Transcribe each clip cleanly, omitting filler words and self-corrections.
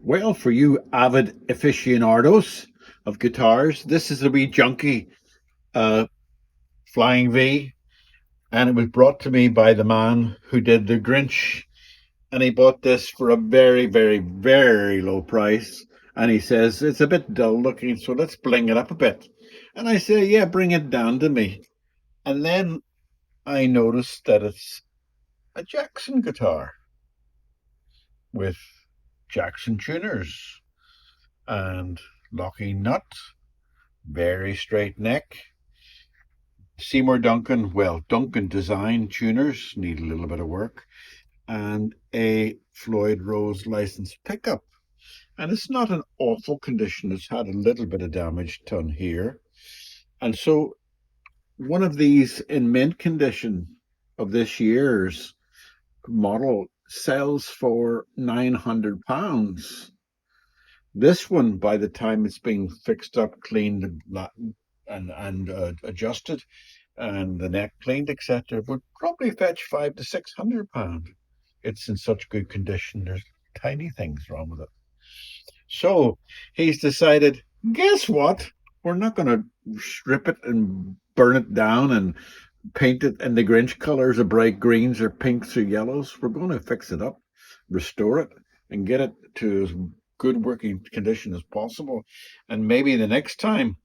Well, for you avid aficionados of guitars, this is a wee junky uh, Flying V, and it was brought to me by the man who did the Grinch, and he bought this for a very, very, very low price. And he says it's a bit dull looking, so let's bling it up a bit. And I say, yeah, bring it down to me. And then I noticed that it's a Jackson guitar with Jackson tuners and locking nut, very straight neck. Seymour Duncan, well, Duncan design tuners need a little bit of work, and a Floyd Rose license pickup. And it's not an awful condition. It's had a little bit of damage done here. And so one of these in mint condition of this year's model sells for £900. This one, by the time it's being fixed up, cleaned, and adjusted, and the neck cleaned, etc., would probably fetch £500 to £600. It's in such good condition. There's tiny things wrong with it. So he's decided, guess what? We're not going to strip it and burn it down and paint it in the Grinch colors of bright greens or pinks or yellows. We're going to fix it up, restore it, and get it to as good working condition as possible. And maybe the next time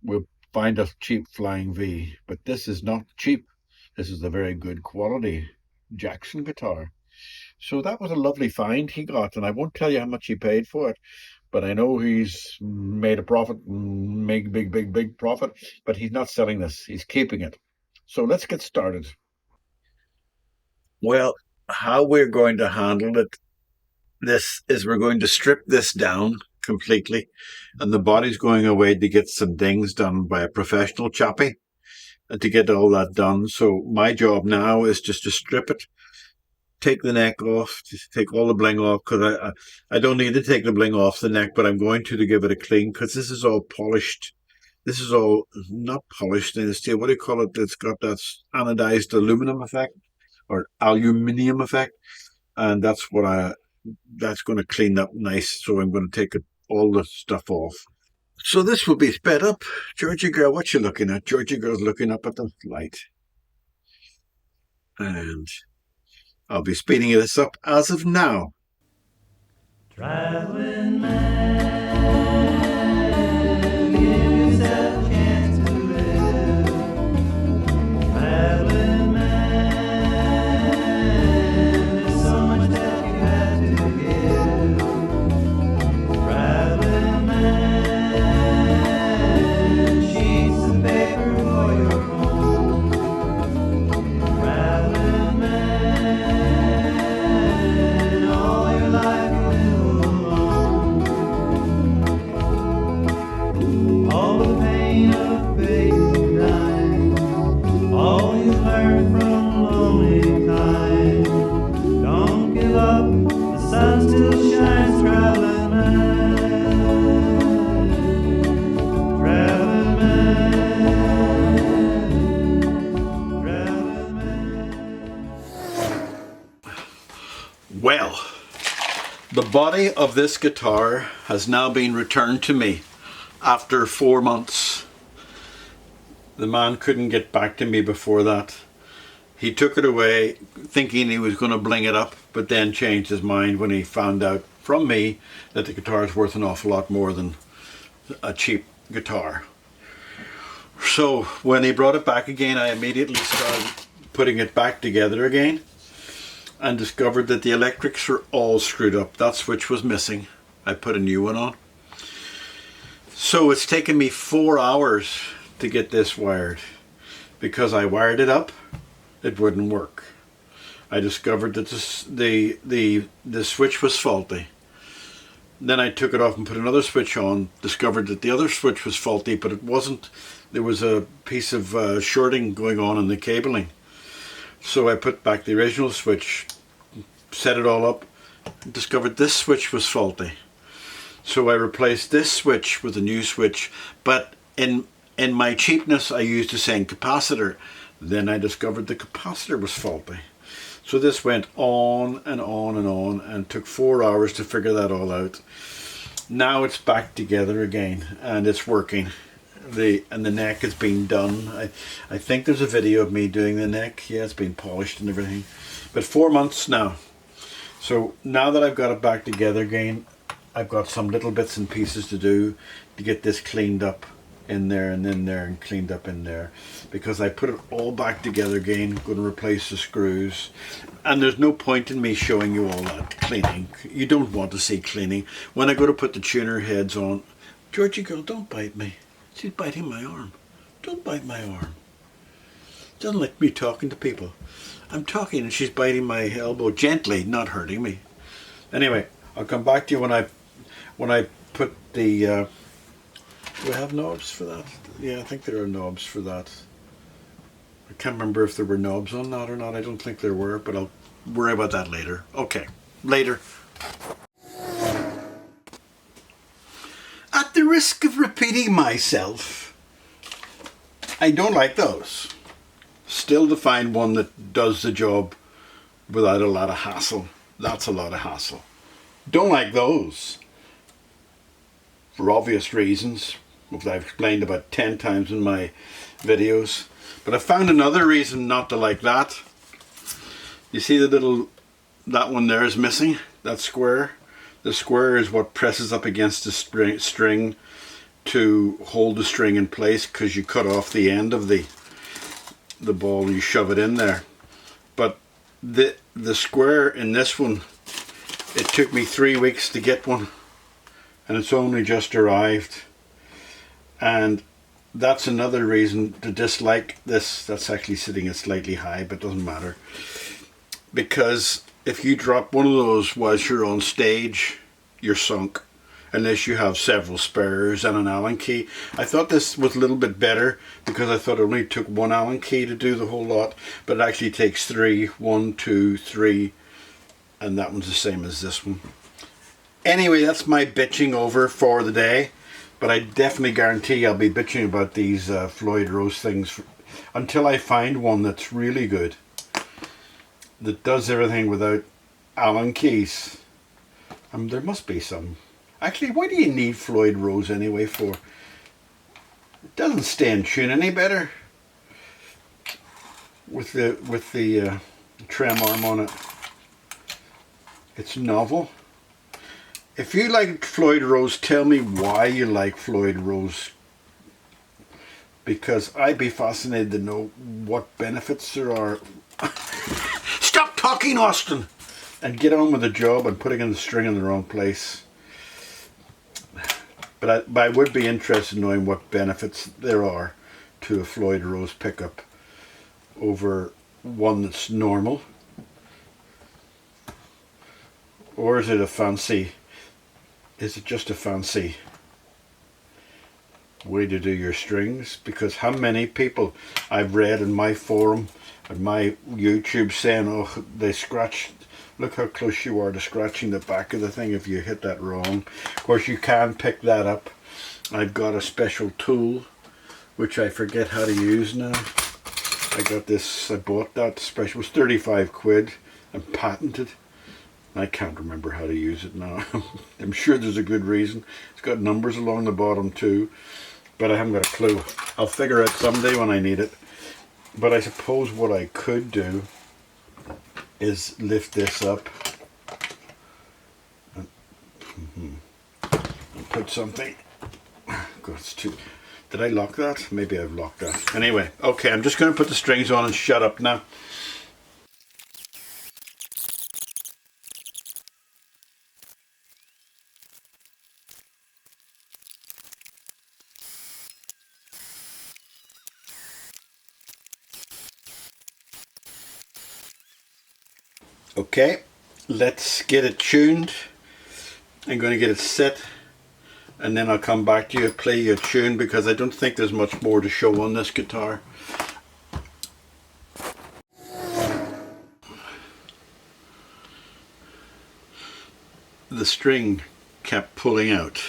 we'll find a cheap Flying V. But this is not cheap. This is a very good quality Jackson guitar. So that was a lovely find he got, and I won't tell you how much he paid for it, but I know he's made a profit, made big profit, but he's not selling this. He's keeping it. So let's get started. Well, how we're going to handle it, this is we're going to strip this down completely, and the body's going away to get some things done by a professional chappie to get all that done. So my job now is just to strip it, take the neck off, just take all the bling off, because I don't need to take the bling off the neck, but I'm going to give it a clean, because this is all polished. This is all not polished in steel. What do you call it? It's got that anodized aluminum effect or aluminium effect, and that's going to clean up nice. So I'm going to take all the stuff off. So this will be sped up. Georgie girl, what you looking at? Georgie girl's looking up at the light, and I'll be speeding this up as of now. Traveling man, give yourself a chance to live. Traveling man, there's so much that you have to give. Traveling man, sheets of paper for your home. Traveling man, all your life you live alone. All the pain of facing time, all you learn from lonely time. Don't give up, the sun still shines. Traveling man, traveling man, traveling man. Well, the body of this guitar has now been returned to me after 4 months. The man couldn't get back to me before that. He took it away thinking he was going to bling it up, but then changed his mind when he found out from me that the guitar is worth an awful lot more than a cheap guitar. So when he brought it back again, I immediately started putting it back together again, and discovered that the electrics were all screwed up. That switch was missing. I put a new one on. So it's taken me 4 hours to get this wired. Because I wired it up, it wouldn't work. I discovered that the switch was faulty. Then I took it off and put another switch on, discovered that the other switch was faulty, but it wasn't. There was a piece of shorting going on in the cabling. So I put back the original switch, set it all up, and discovered this switch was faulty. So I replaced this switch with a new switch, but in my cheapness I used the same capacitor. Then I discovered the capacitor was faulty. So this went on and on and on, and took 4 hours to figure that all out. Now it's back together again, and it's working. The neck has been done. I think there's a video of me doing the neck. Yeah, it's been polished and everything. But 4 months now. So now that I've got it back together again, I've got some little bits and pieces to do to get this cleaned up in there and in there and cleaned up in there, because I put it all back together again. I'm going to replace the screws, and there's no point in me showing you all that cleaning. You don't want to see cleaning. When I go to put the tuner heads on, Georgie girl, don't bite me. She's biting my arm. Don't bite my arm. Doesn't like me talking to people. I'm talking and she's biting my elbow gently, not hurting me. Anyway, I'll come back to you when I put the do I have knobs for that? Yeah, I think there are knobs for that. I can't remember if there were knobs on that or not. I don't think there were, but I'll worry about that later. Okay, later. At the risk of repeating myself, I don't like those. Still, to find one that does the job without a lot of hassle, that's a lot of hassle. Don't like those. For obvious reasons, which I've explained about 10 times in my videos. But I found another reason not to like that. You see that one there is missing, that square? The square is what presses up against the string to hold the string in place, because you cut off the end of the ball and you shove it in there. But the square in this one, it took me 3 weeks to get one, and it's only just arrived. And that's another reason to dislike this. That's actually sitting at slightly high, but doesn't matter, because if you drop one of those whilst you're on stage, you're sunk, unless you have several spares and an Allen key. I thought this was a little bit better, because I thought it only took one Allen key to do the whole lot, but it actually takes 3. 1, 2, 3, and that one's the same as this one. Anyway, that's my bitching over for the day. But I definitely guarantee I'll be bitching about these Floyd Rose things until I find one that's really good, that does everything without Allen keys. There must be some. Actually, what do you need Floyd Rose anyway for? It doesn't stay in tune any better with the trem arm on it. It's novel. If you like Floyd Rose, tell me why you like Floyd Rose, because I'd be fascinated to know what benefits there are. Stop talking, Austin, and get on with the job and putting in the string in the wrong place. But I would be interested in knowing what benefits there are to a Floyd Rose pickup over one that's normal. Or is it a fancy... Is it just a fancy way to do your strings? Because how many people I've read in my forum and my YouTube saying, oh, they scratched, look how close you are to scratching the back of the thing if you hit that wrong. Of course, you can pick that up. I've got a special tool which I forget how to use now. I got this, I bought that special, it was 35 quid and patented. I can't remember how to use it now. I'm sure there's a good reason. It's got numbers along the bottom too, but I haven't got a clue. I'll figure out someday when I need it. But I suppose what I could do is lift this up and put something. God, it's too... Did I lock that? Maybe I've locked that. Anyway, okay, I'm just going to put the strings on and shut up now. Okay, let's get it tuned. I'm going to get it set, and then I'll come back to you and play you a tune, because I don't think there's much more to show on this guitar. The string kept pulling out.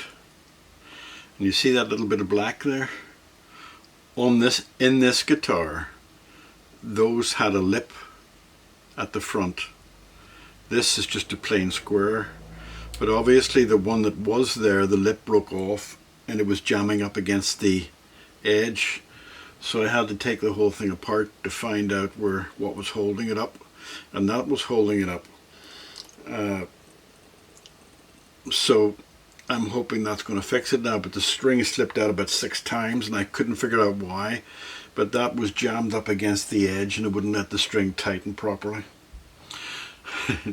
And you see that little bit of black there? In this guitar, those had a lip at the front. This is just a plain square, but obviously the one that was there, the lip broke off and it was jamming up against the edge, so I had to take the whole thing apart to find out what was holding it up, and that was holding it up. So I'm hoping that's going to fix it now, but the string slipped out about 6 times and I couldn't figure out why, but that was jammed up against the edge and it wouldn't let the string tighten properly.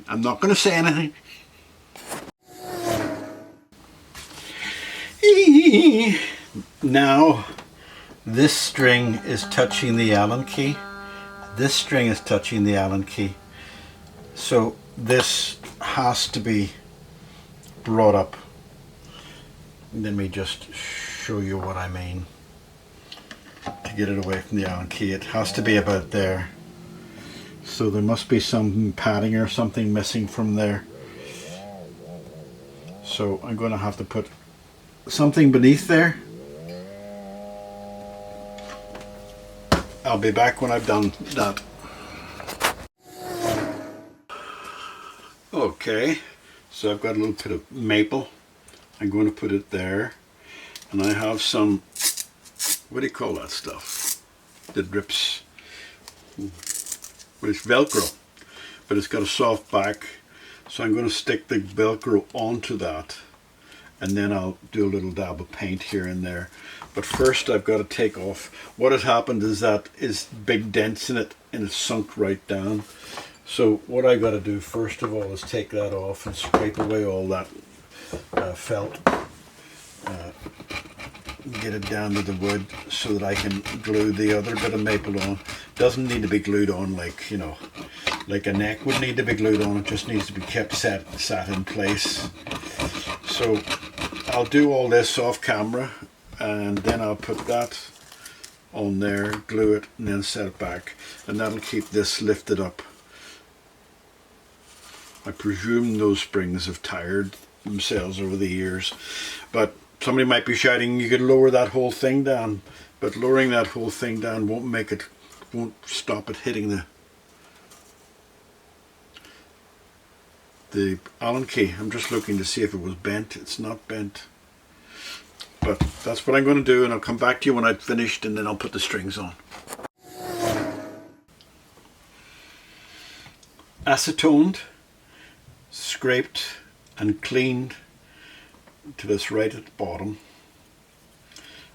I'm not going to say anything. Now this string is touching the Allen key. This string is touching the Allen key. So this has to be brought up. Let me just show you what I mean. To get it away from the Allen key, it has to be about there. So there must be some padding or something missing from there. So I'm going to have to put something beneath there. I'll be back when I've done that. Okay, so I've got a little bit of maple. I'm going to put it there, and I have some, what do you call that stuff that rips? Well, it's Velcro, but it's got a soft back, so I'm going to stick the Velcro onto that, and then I'll do a little dab of paint here and there. But first I've got to take off. What has happened is that is big dents in it and it's sunk right down. So what I got to do first of all is take that off and scrape away all that felt. Get it down to the wood so that I can glue the other bit of maple on. Doesn't need to be glued on like, you know, like a neck would need to be glued on. It just needs to be kept sat in place. So I'll do all this off camera, and then I'll put that on there, glue it, and then set it back, and that'll keep this lifted up. I presume those springs have tired themselves over the years, but somebody might be shouting you could lower that whole thing down, but lowering that whole thing down won't stop it hitting the Allen key. I'm just looking to see if it was bent. It's not bent. But that's what I'm going to do, and I'll come back to you when I've finished, and then I'll put the strings on. Acetoned, scraped and cleaned to this right at the bottom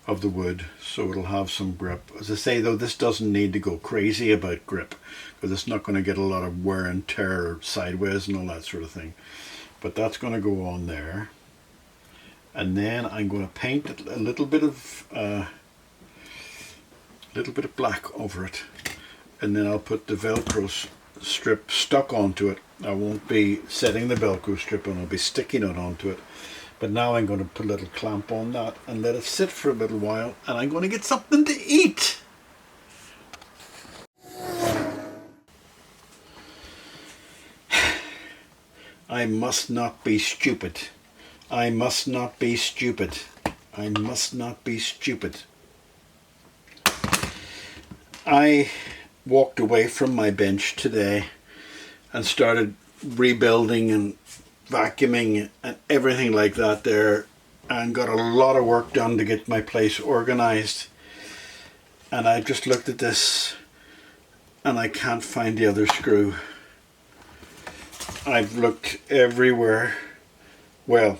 of the wood, so it'll have some grip. As I say though, this doesn't need to go crazy about grip, because it's not going to get a lot of wear and tear sideways and all that sort of thing. But that's going to go on there. And then I'm going to paint a little bit of black over it, and then I'll put the Velcro strip stuck onto it. I won't be setting the Velcro strip on, I'll be sticking it onto it. But now I'm going to put a little clamp on that and let it sit for a little while, and I'm going to get something to eat. I must not be stupid. I must not be stupid. I must not be stupid. I walked away from my bench today and started rebuilding and vacuuming and everything like that there, and got a lot of work done to get my place organized. And I just looked at this and I can't find the other screw. I've looked everywhere. Well,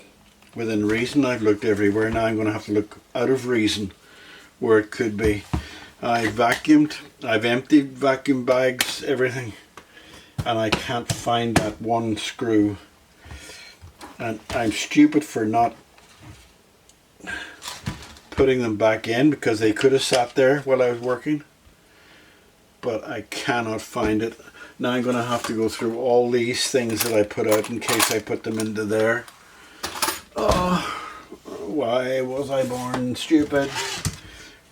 within reason I've looked everywhere. Now I'm going to have to look out of reason where it could be. I vacuumed, I've emptied vacuum bags, everything, and I can't find that one screw. And I'm stupid for not putting them back in, because they could have sat there while I was working, but I cannot find it. Now I'm going to have to go through all these things that I put out in case I put them into there. Oh, why was I born stupid?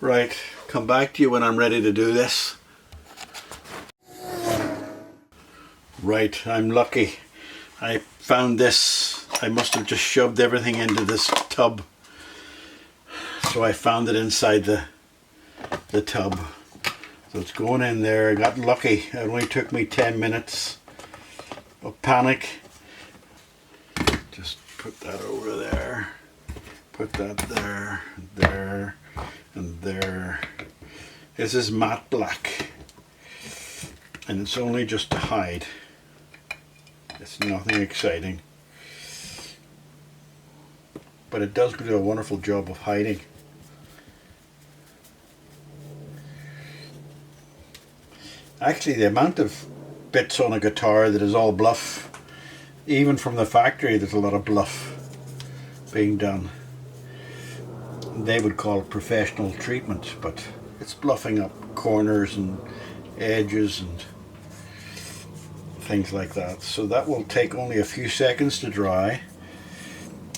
Right, come back to you when I'm ready to do this. Right, I'm lucky. I found this. I must have just shoved everything into this tub. So I found it inside the tub. So it's going in there. I got lucky. It only took me 10 minutes of panic. Just put that over there. Put that there, there, and there. This is matte black. And it's only just to hide. It's nothing exciting. But it does do a wonderful job of hiding. Actually, the amount of bits on a guitar that is all bluff, even from the factory, there's a lot of bluff being done. They would call it professional treatment, but it's bluffing up corners and edges and things like that. So that will take only a few seconds to dry.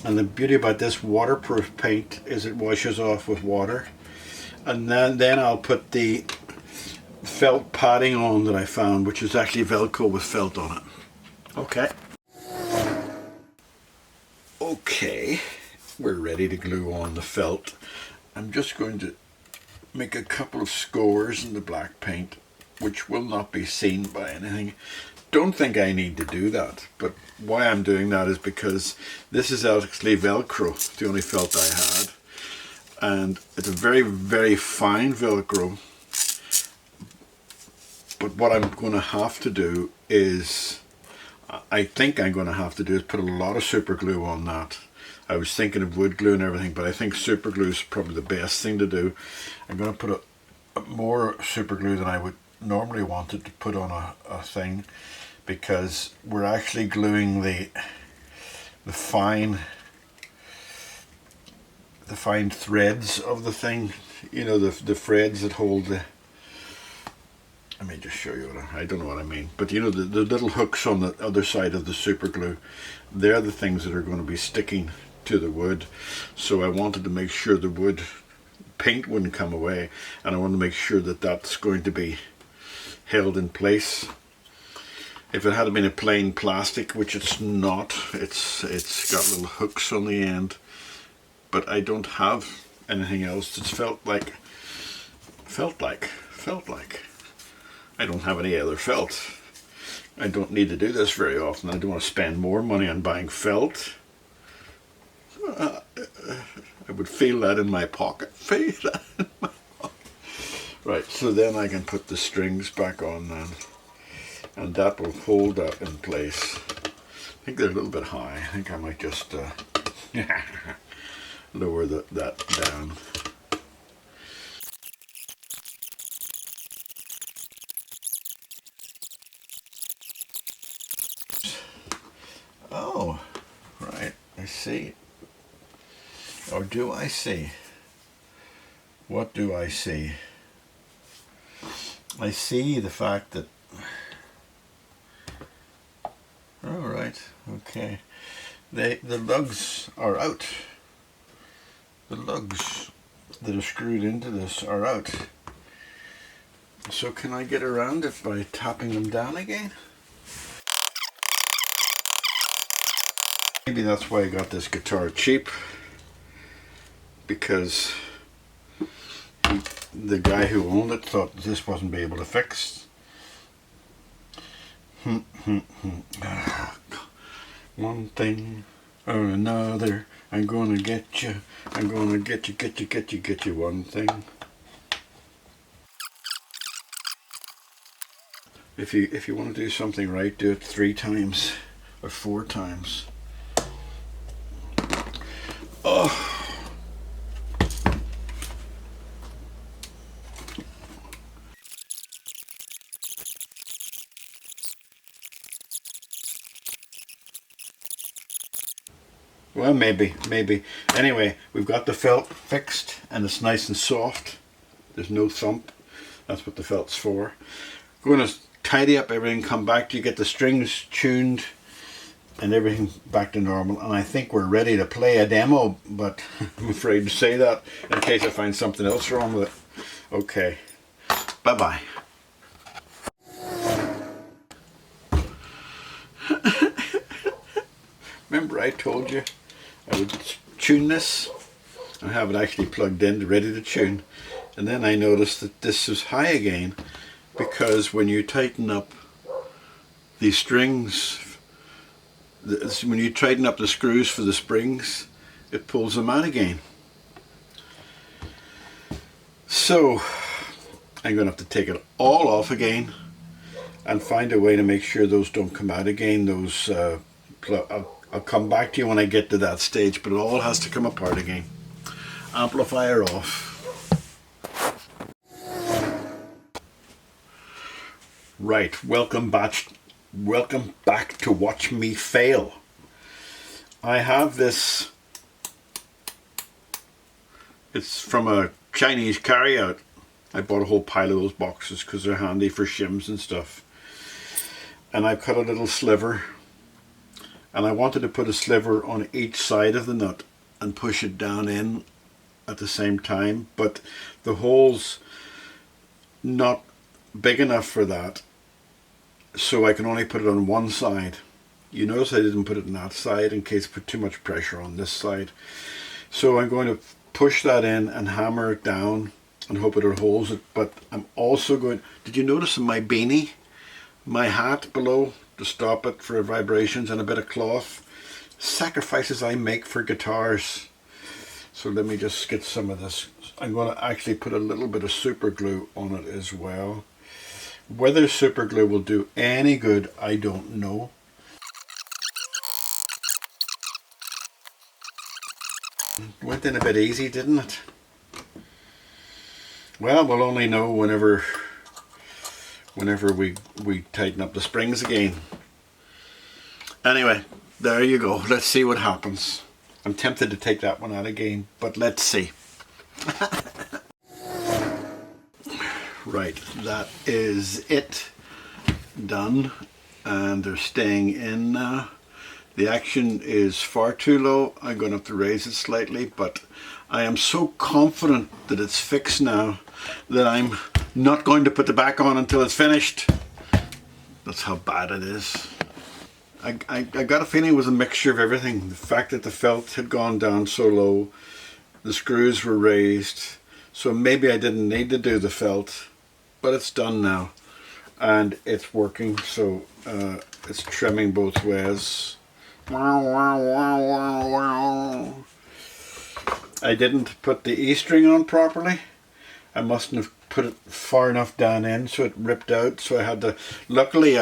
And the beauty about this waterproof paint is it washes off with water. And then I'll put the felt padding on that I found, which is actually Velcro with felt on it. Okay, we're ready to glue on the felt. I'm just going to make a couple of scores in the black paint, which will not be seen by anything. Don't think I need to do that, but why I'm doing that is because this is actually Velcro, the only felt I had, and it's a very, very fine Velcro. But what I'm going to have to do is, I think I'm going to have to do is put a lot of super glue on that. I was thinking of wood glue and everything, but I think super glue is probably the best thing to do. I'm going to put more super glue than I would normally wanted to put on a thing, because we're actually gluing the fine threads of the thing, you know, the threads that hold the, let me just show you I don't know what I mean, but you know, the little hooks on the other side of the super glue, they're the things that are going to be sticking to the wood. So I wanted to make sure the wood paint wouldn't come away, and I wanted to make sure that that's going to be held in place. If it had been a plain plastic, which it's not, it's got little hooks on the end, but I don't have anything else that's felt like. I don't have any other felt. I don't need to do this very often. I don't want to spend more money on buying felt. I would feel that in my pocket. Feel that in my pocket. Right, so then I can put the strings back on then. And that will hold that in place. I think they're a little bit high. I think I might just lower that down. Oh, right, I see. Or do I see? What do I see? I see the fact that, all right, okay, the lugs are out. The lugs that are screwed into this are out. So can I get around it by tapping them down again? Maybe that's why I got this guitar cheap, because the guy who owned it thought this wasn't be able to fix. One thing or another, I'm gonna get you. I'm gonna get you one thing. If you want to do something right, do it 3 times or 4 times. Oh. Well, maybe. Anyway, we've got the felt fixed and it's nice and soft. There's no thump. That's what the felt's for. We're going to tidy up everything, come back to you, get the strings tuned and everything back to normal. And I think we're ready to play a demo, but I'm afraid to say that in case I find something else wrong with it. Okay. Bye-bye. Remember I told you I would tune this and have it actually plugged in, ready to tune. And then I noticed that this is high again, because when you tighten up the strings, when you tighten up the screws for the springs, it pulls them out again. So I'm going to have to take it all off again and find a way to make sure those don't come out again. Those I'll come back to you when I get to that stage, but it all has to come apart again. Amplifier off. Right, welcome back to watch me fail. I have this, it's from a Chinese carryout. I bought a whole pile of those boxes because they're handy for shims and stuff. And I cut a little sliver, and I wanted to put a sliver on each side of the nut and push it down in at the same time, but the hole's not big enough for that, so I can only put it on one side. You notice I didn't put it on that side in case I put too much pressure on this side. So I'm going to push that in and hammer it down and hope it holds it. But I'm also going, did you notice in my beanie, my hat below to stop it for vibrations, and a bit of cloth? Sacrifices I make for guitars. So let me just get some of this. I'm going to actually put a little bit of super glue on it as well. Whether super glue will do any good, I don't know. Went in a bit easy, didn't it? Well, we'll only know whenever we tighten up the springs again. Anyway, there you go. Let's see what happens. I'm tempted to take that one out again, but let's see. Right, that is it. Done. And they're staying in now. The action is far too low. I'm going to have to raise it slightly, but I am so confident that it's fixed now that I'm not going to put the back on until it's finished. That's how bad it is. I got a feeling it was a mixture of everything. The fact that the felt had gone down so low, the screws were raised, so maybe I didn't need to do the felt, but it's done now and it's working. So it's trimming both ways. I didn't put the E string on properly. I mustn't have put it far enough down in, so it ripped out. So I had to, luckily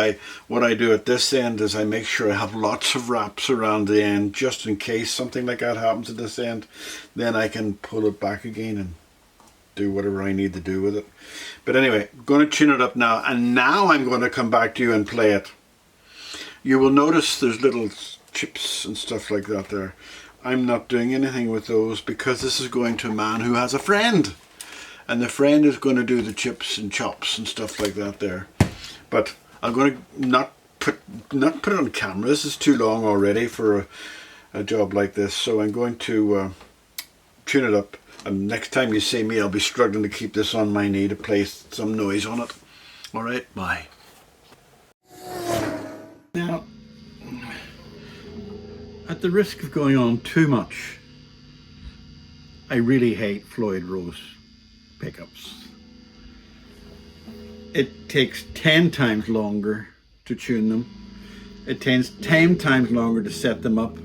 what I do at this end is I make sure I have lots of wraps around the end, just in case something like that happens at this end. Then I can pull it back again and do whatever I need to do with it. But anyway, I'm going to tune it up now, and now I'm going to come back to you and play it. You will notice there's little chips and stuff like that there. I'm not doing anything with those because this is going to a man who has a friend, and the friend is going to do the chips and chops and stuff like that there. But I'm going to not put it on camera. This is too long already for a job like this, so I'm going to tune it up, and next time you see me I'll be struggling to keep this on my knee to play some noise on it. Alright, bye. Now, at the risk of going on too much, I really hate Floyd Rose pickups. It takes 10 times longer to tune them. It takes 10 times longer to set them up.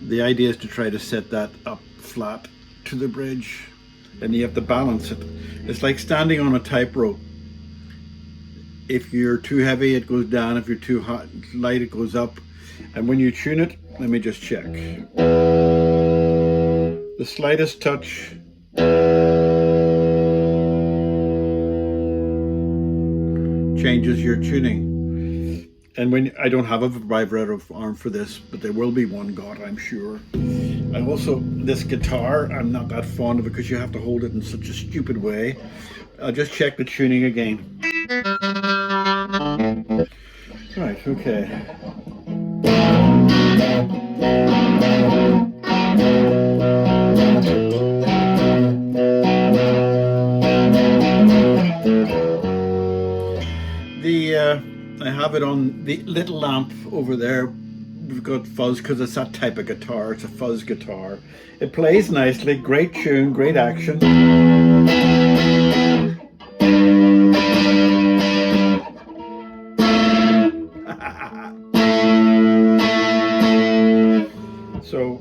The idea is to try to set that up flat to the bridge, and you have to balance it. It's like standing on a tightrope. If you're too heavy, it goes down. If you're too light, it goes up. And when you tune it, let me just check. The slightest touch changes your tuning. And when I don't have a vibrato arm for this, but there will be one, God, I'm sure. I also, this guitar, I'm not that fond of it because you have to hold it in such a stupid way. I'll just check the tuning again. Right, okay. I have it on the little lamp over there. We've got fuzz because it's that type of guitar. It's a fuzz guitar. It plays nicely, great tune, great action. So,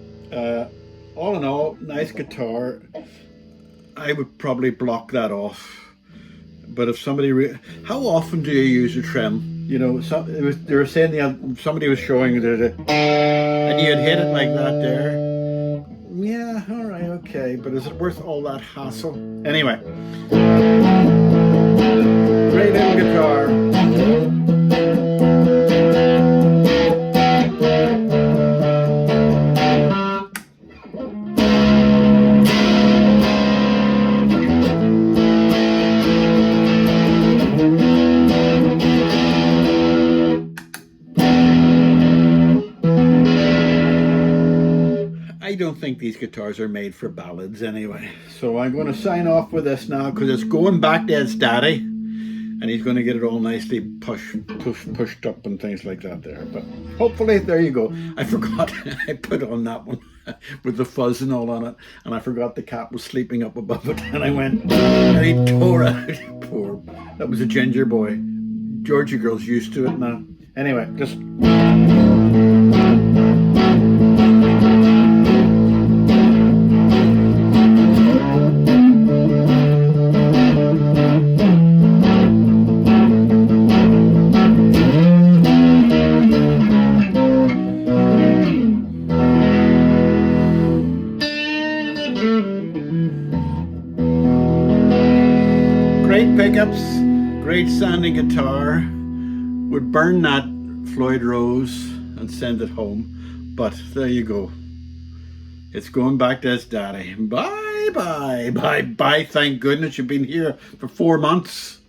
all in all, nice guitar. I would probably block that off. But if somebody, how often do you use a trem? You know, they were saying somebody was showing that, and you'd hit it like that there. Yeah, all right, okay, but is it worth all that hassle? Anyway, great little guitar. I don't think these guitars are made for ballads anyway. So I'm going to sign off with this now because it's going back to its daddy. And he's going to get it all nicely pushed up and things like that there. But hopefully, there you go. I forgot I put on that one with the fuzz and all on it. And I forgot the cat was sleeping up above it. And I went, and he tore out. Poor, that was a ginger boy. Georgia girl's used to it now. Anyway, just... Great pickups, great sounding guitar. Would burn that Floyd Rose and send it home. But there you go. It's going back to its daddy. Bye, bye, bye, bye. Thank goodness you've been here for 4 months.